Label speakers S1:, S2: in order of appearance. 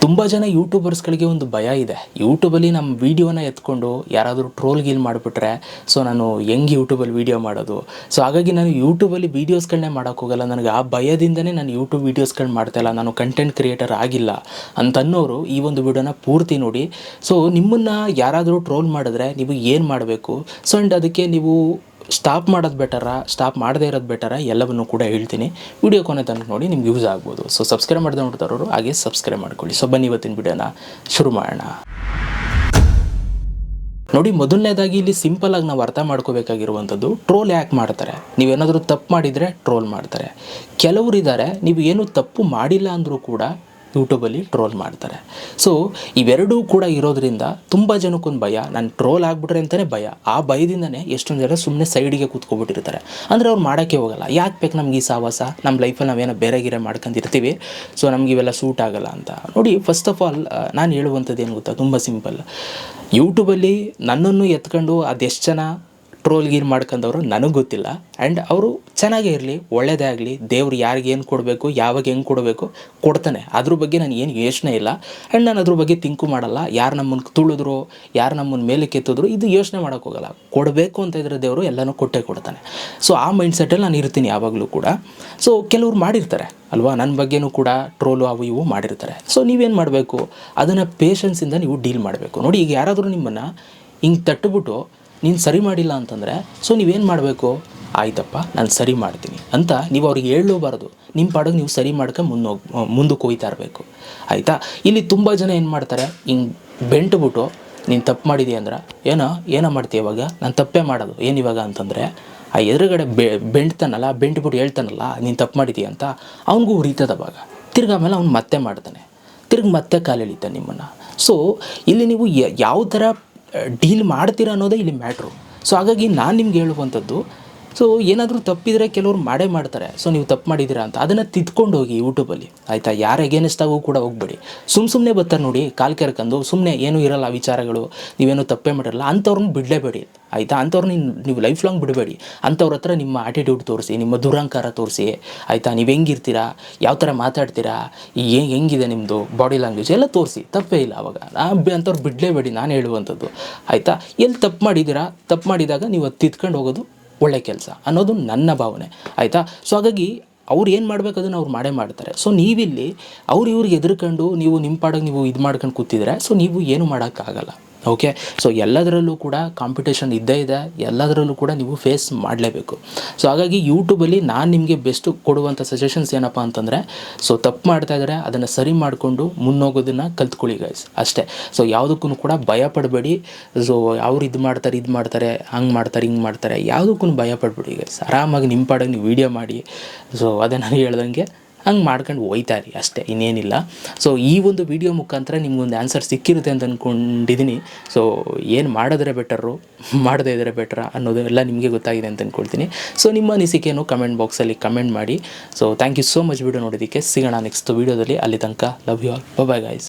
S1: ತುಂಬ ಜನ ಯೂಟ್ಯೂಬರ್ಸ್ಗಳಿಗೆ ಒಂದು ಭಯ ಇದೆ. ಯೂಟ್ಯೂಬಲ್ಲಿ ನಮ್ಮ ವೀಡಿಯೋನ ಎತ್ಕೊಂಡು ಯಾರಾದರೂ ಟ್ರೋಲ್ ಗೀಲ್ ಮಾಡಿಬಿಟ್ರೆ ಸೊ ನಾನು ಹೆಂಗೆ ಯೂಟ್ಯೂಬಲ್ಲಿ ವೀಡಿಯೋ ಮಾಡೋದು. ಸೊ ಹಾಗಾಗಿ ನಾನು ಯೂಟ್ಯೂಬಲ್ಲಿ ವೀಡಿಯೋಸ್ಗಳನ್ನೇ ಮಾಡೋಕ್ಕೋಗಲ್ಲ. ನನಗೆ ಆ ಭಯದಿಂದನೇ ನಾನು ಯೂಟ್ಯೂಬ್ ವೀಡಿಯೋಸ್ಗಳು ಮಾಡ್ತಾಯಿಲ್ಲ, ನಾನು ಕಂಟೆಂಟ್ ಕ್ರಿಯೇಟರ್ ಆಗಿಲ್ಲ ಅಂತನ್ನೋರು ಈ ಒಂದು ವಿಡಿಯೋನ ಪೂರ್ತಿ ನೋಡಿ. ಸೊ ನಿಮ್ಮನ್ನು ಯಾರಾದರೂ ಟ್ರೋಲ್ ಮಾಡಿದ್ರೆ ನೀವು ಏನು ಮಾಡಬೇಕು, ಸೊ ಆ್ಯಂಡ್ ಅದಕ್ಕೆ ನೀವು ಸ್ಟಾಪ್ ಮಾಡೋದು ಬೆಟರಾ, ಸ್ಟಾಪ್ ಮಾಡದೇ ಇರೋದು ಬೆಟರಾ, ಎಲ್ಲವನ್ನೂ ಕೂಡ ಹೇಳ್ತೀನಿ. ವಿಡಿಯೋ ಕೊನೆ ತನಕ ನೋಡಿ, ನಿಮ್ಗೆ ಯೂಸ್ ಆಗ್ಬೋದು. ಸೊ ಸಬ್ಸ್ಕ್ರೈಬ್ ಮಾಡಿದೆ ನೋಡ್ತಾರೋರು ಹಾಗೆ ಸಬ್ಸ್ಕ್ರೈಬ್ ಮಾಡ್ಕೊಳ್ಳಿ. ಸೊ ಬನ್ನಿ ಇವತ್ತಿನ ವಿಡಿಯೋನ ಶುರು ಮಾಡೋಣ. ನೋಡಿ, ಮೊದಲನೇದಾಗಿ ಇಲ್ಲಿ ಸಿಂಪಲಾಗಿ ನಾವು ಅರ್ಥ ಮಾಡ್ಕೋಬೇಕಾಗಿರುವಂಥದ್ದು, ಟ್ರೋಲ್ ಯಾಕೆ ಮಾಡ್ತಾರೆ. ನೀವೇನಾದರೂ ತಪ್ಪು ಮಾಡಿದರೆ ಟ್ರೋಲ್ ಮಾಡ್ತಾರೆ. ಕೆಲವರು ಇದ್ದಾರೆ, ನೀವು ಏನು ತಪ್ಪು ಮಾಡಿಲ್ಲ ಅಂದರೂ ಕೂಡ ಯೂಟ್ಯೂಬಲ್ಲಿ ಟ್ರೋಲ್ ಮಾಡ್ತಾರೆ. ಸೊ ಇವೆರಡೂ ಕೂಡ ಇರೋದ್ರಿಂದ ತುಂಬ ಜನಕ್ಕೊಂದು ಭಯ, ನಾನು ಟ್ರೋಲ್ ಆಗಿಬಿಟ್ರೆ ಅಂತಲೇ ಭಯ. ಆ ಭಯದಿಂದನೇ ಎಷ್ಟೊಂದು ಜನ ಸುಮ್ಮನೆ ಸೈಡಿಗೆ ಕೂತ್ಕೊಬಿಟ್ಟಿರ್ತಾರೆ. ಅಂದರೆ ಅವ್ರು ಮಾಡೋಕ್ಕೆ ಹೋಗಲ್ಲ. ಯಾಕೆ ಬೇಕು ನಮ್ಗೆ ಈ ಸಾವಾಸ, ನಮ್ಮ ಲೈಫಲ್ಲಿ ನಾವೇನೋ ಬೇರೆ ಗಿರೆ ಮಾಡ್ಕೊಂಡಿರ್ತೀವಿ, ಸೊ ನಮ್ಗೆ ಇವೆಲ್ಲ ಸೂಟ್ ಆಗೋಲ್ಲ ಅಂತ. ನೋಡಿ, ಫಸ್ಟ್ ಆಫ್ ಆಲ್ ನಾನು ಹೇಳುವಂಥದ್ದು ಏನು ಗೊತ್ತಾ, ತುಂಬ ಸಿಂಪಲ್. ಯೂಟ್ಯೂಬಲ್ಲಿ ನನ್ನನ್ನು ಎತ್ಕೊಂಡು ಅದೆಷ್ಟು ಜನ ಟ್ರೋಲ್ ಗೀರ್ ಮಾಡ್ಕೊಂಡವರು ನನಗೆ ಗೊತ್ತಿಲ್ಲ. ಆ್ಯಂಡ್ ಅವರು ಚೆನ್ನಾಗೇ ಇರಲಿ, ಒಳ್ಳೆಯದೇ ಆಗಲಿ. ದೇವ್ರು ಯಾರಿಗೆ ಏನು ಕೊಡಬೇಕು, ಯಾವಾಗ ಹೆಂಗೆ ಕೊಡಬೇಕು ಕೊಡ್ತಾನೆ. ಅದ್ರ ಬಗ್ಗೆ ನಾನು ಏನು ಯೋಚನೆ ಇಲ್ಲ. ಆ್ಯಂಡ್ ನಾನು ಅದ್ರ ಬಗ್ಗೆ ತಿಂಕು ಮಾಡಲ್ಲ. ಯಾರು ನಮ್ಮನ್ನು ತುಳಿದ್ರು, ಯಾರು ನಮ್ಮನ್ನು ಮೇಲೆ ಕೆತ್ತಿದ್ರು, ಇದು ಯೋಚನೆ ಮಾಡೋಕ್ಕೋಗಲ್ಲ. ಕೊಡಬೇಕು ಅಂತ ಇದ್ರೆ ದೇವರು ಎಲ್ಲನೂ ಕೊಟ್ಟೇ ಕೊಡ್ತಾನೆ. ಸೊ ಆ ಮೈಂಡ್ಸೆಟ್ಟಲ್ಲಿ ನಾನು ಇರ್ತೀನಿ ಯಾವಾಗಲೂ ಕೂಡ. ಸೊ ಕೆಲವ್ರು ಮಾಡಿರ್ತಾರೆ ಅಲ್ವಾ, ನನ್ನ ಬಗ್ಗೆನೂ ಕೂಡ ಟ್ರೋಲು ಅವು ಇವು ಮಾಡಿರ್ತಾರೆ. ಸೊ ನೀವೇನು ಮಾಡಬೇಕು, ಅದನ್ನು ಪೇಷನ್ಸಿಂದ ನೀವು ಡೀಲ್ ಮಾಡಬೇಕು. ನೋಡಿ, ಈಗ ಯಾರಾದರೂ ನಿಮ್ಮನ್ನು ಹಿಂಗೆ ತಟ್ಟುಬಿಟ್ಟು ನೀನು ಸರಿ ಮಾಡಿಲ್ಲ ಅಂತಂದರೆ, ಸೊ ನೀವೇನು ಮಾಡಬೇಕು, ಆಯ್ತಪ್ಪ ನಾನು ಸರಿ ಮಾಡ್ತೀನಿ ಅಂತ ನೀವು ಅವ್ರಿಗೆ ಹೇಳಲೂಬಾರ್ದು. ನಿಮ್ಮ ಪಾಡಿಗೆ ನೀವು ಸರಿ ಮಾಡ್ಕೊಂಡು ಮುಂದಕ್ಕೆ ಹೋಗ್ತಾ ಇರಬೇಕು, ಆಯಿತಾ. ಇಲ್ಲಿ ತುಂಬ ಜನ ಏನು ಮಾಡ್ತಾರೆ, ಹಿಂಗೆ ಬೆಂಟ್ಬಿಟ್ಟು ನೀನು ತಪ್ಪು ಮಾಡಿದೀಯ ಅಂದ್ರೆ, ಏನೋ ಮಾಡ್ತೀಯ ಇವಾಗ, ನಾನು ತಪ್ಪೇ ಮಾಡೋದು ಏನು ಇವಾಗ ಅಂತಂದರೆ, ಆ ಎದುರುಗಡೆ ಬೆಂಟ್ತಾನಲ್ಲ, ಬೆಂಟ್ಬಿಟ್ಟು ಹೇಳ್ತಾನಲ್ಲ ನೀನು ತಪ್ಪು ಮಾಡಿದೀಯ ಅಂತ, ಅವ್ನಿಗೂ ಉರಿತದ ಅವಾಗ. ತಿರ್ಗಿ ಆಮೇಲೆ ಅವ್ನು ಮತ್ತೆ ಮಾಡ್ತಾನೆ, ತಿರ್ಗಿ ಮತ್ತೆ ಕಾಲು ಎಳಿತಾನೆ ನಿಮ್ಮನ್ನು. ಸೊ ಇಲ್ಲಿ ನೀವು ಯಾವ ಥರ ಡೀಲ್ ಮಾಡ್ತೀರಾ ಅನ್ನೋದೇ ಇಲ್ಲಿ ಮ್ಯಾಟ್ರು. ಸೊ ಹಾಗಾಗಿ ನಾನು ನಿಮ್ಗೆ ಹೇಳುವಂಥದ್ದು, ಸೊ ಏನಾದರೂ ತಪ್ಪಿದರೆ ಕೆಲವ್ರು ಮಾಡೇ ಮಾಡ್ತಾರೆ. ಸೊ ನೀವು ತಪ್ಪು ಮಾಡಿದ್ದೀರಾ ಅಂತ ಅದನ್ನು ತಿದ್ಕೊಂಡು ಹೋಗಿ ಯೂಟ್ಯೂಬಲ್ಲಿ, ಆಯಿತಾ. ಯಾರು ಎಗೇನೆಸ್ಟಾಗೂ ಕೂಡ ಹೋಗ್ಬೇಡಿ. ಸುಮ್ಮನೆ ಬರ್ತಾರೆ ನೋಡಿ, ಕಾಲು ಕೆರ್ಕೊಂಡು ಸುಮ್ಮನೆ ಏನೂ ಇರೋಲ್ಲ ವಿಚಾರಗಳು, ನೀವೇನು ತಪ್ಪೇ ಮಾಡಿರಲ್ಲ ಅಂಥವ್ರನ್ನ ಬಿಡಲೇಬೇಡಿ, ಆಯಿತಾ. ಅಂಥವ್ರನ್ನ ನೀವು ಲೈಫ್ ಲಾಂಗ್ ಬಿಡಬೇಡಿ. ಅಂಥವ್ರ ಹತ್ರ ನಿಮ್ಮ ಆ್ಯಟಿಟ್ಯೂಡ್ ತೋರಿಸಿ, ನಿಮ್ಮ ದುರಹಂಕಾರ ತೋರಿಸಿ, ಆಯಿತಾ. ನೀವು ಹೆಂಗಿರ್ತೀರಾ, ಯಾವ ಥರ ಮಾತಾಡ್ತೀರಾ, ಹೆಂಗಿದೆ ನಿಮ್ಮದು ಬಾಡಿ ಲ್ಯಾಂಗ್ವೇಜ್ ಎಲ್ಲ ತೋರಿಸಿ, ತಪ್ಪೇ ಇಲ್ಲ. ಆವಾಗ ಅಂಥವ್ರು ಬಿಡಲೇಬೇಡಿ ನಾನು ಹೇಳುವಂಥದ್ದು, ಆಯಿತಾ. ಎಲ್ಲಿ ತಪ್ಪು ಮಾಡಿದ್ದೀರಾ, ತಪ್ಪು ಮಾಡಿದಾಗ ನೀವು ಅದು ತಿದ್ಕೊಂಡು ಹೋಗೋದು ಒಳ್ಳೆ ಕೆಲಸ ಅನ್ನೋದು ನನ್ನ ಭಾವನೆ, ಆಯಿತಾ. ಸೊ ಹಾಗಾಗಿ ಅವ್ರು ಏನು ಮಾಡಬೇಕು ಅದನ್ನು ಅವ್ರು ಮಾಡೇ ಮಾಡ್ತಾರೆ. ಸೊ ನೀವಿಲ್ಲಿ ಇವ್ರಿಗೆ ಎದುರ್ಕೊಂಡು ನೀವು ನಿಮ್ಮ ಪಾಡಿಗೆ ನೀವು ಇದು ಮಾಡ್ಕೊಂಡು ಕೂತಿದ್ರೆ, ಸೊ ನೀವು ಏನು ಮಾಡೋಕ್ಕಾಗಲ್ಲ, ಓಕೆ. ಸೊ ಎಲ್ಲದರಲ್ಲೂ ಕೂಡ ಕಾಂಪಿಟೇಷನ್ ಇದ್ದೇ ಇದೆ, ಎಲ್ಲದರಲ್ಲೂ ಕೂಡ ನೀವು ಫೇಸ್ ಮಾಡಲೇಬೇಕು. ಸೊ ಹಾಗಾಗಿ ಯೂಟ್ಯೂಬಲ್ಲಿ ನಾನು ನಿಮಗೆ ಬೆಸ್ಟ್ ಕೊಡುವಂಥ ಸಜೆಷನ್ಸ್ ಏನಪ್ಪ ಅಂತಂದರೆ, ಸೊ ತಪ್ಪು ಮಾಡ್ತಾಯಿದ್ರೆ ಅದನ್ನು ಸರಿ ಮಾಡಿಕೊಂಡು ಮುನ್ನೋಗೋದನ್ನು ಕಲ್ತ್ಕೊಳ್ಳಿ ಗೈಸ್, ಅಷ್ಟೇ. ಸೊ ಯಾವುದಕ್ಕೂ ಕೂಡ ಭಯ ಪಡಬೇಡಿ. ಸೊ ಅವ್ರು ಇದು ಮಾಡ್ತಾರೆ, ಹಂಗೆ ಮಾಡ್ತಾರೆ, ಹಿಂಗೆ ಮಾಡ್ತಾರೆ, ಯಾವುದಕ್ಕೂ ಭಯ ಪಡಬೇಡಿ ಗೈಸ್. ಆರಾಮಾಗಿ ನಿಮ್ಮ ಪಾಡಿಗೆ ನೀವು ವೀಡಿಯೋ ಮಾಡಿ, ಸೊ ಅದೇ ನಾನು ಹೇಳ್ದಂಗೆ ಹಂಗೆ ಮಾಡ್ಕೊಂಡು ಹೋಯ್ತಾರಿ ಅಷ್ಟೇ, ಇನ್ನೇನಿಲ್ಲ. ಸೊ ಈ ಒಂದು ವಿಡಿಯೋ ಮುಖಾಂತರ ನಿಮ್ಗೊಂದು ಆನ್ಸರ್ ಸಿಕ್ಕಿರುತ್ತೆ ಅಂತ ಅಂದ್ಕೊಂಡಿದ್ದೀನಿ. ಸೊ ಏನು ಮಾಡಿದ್ರೆ ಬೆಟರು, ಮಾಡದೇ ಇದ್ದರೆ ಬೆಟ್ರಾ ಅನ್ನೋದು ಎಲ್ಲ ನಿಮಗೆ ಗೊತ್ತಾಗಿದೆ ಅಂತ ಅಂದ್ಕೊಳ್ತೀನಿ. ಸೊ ನಿಮ್ಮ ಅನಿಸಿಕೆಯನ್ನು ಕಮೆಂಟ್ ಬಾಕ್ಸಲ್ಲಿ ಕಮೆಂಟ್ ಮಾಡಿ. So thank you so much video ನೋಡೋದಕ್ಕೆ. ಸಿಗೋಣ ನೆಕ್ಸ್ಟ್ ವೀಡಿಯೋದಲ್ಲಿ. ಅಲ್ಲಿ ತನಕ love you all, bye bye guys.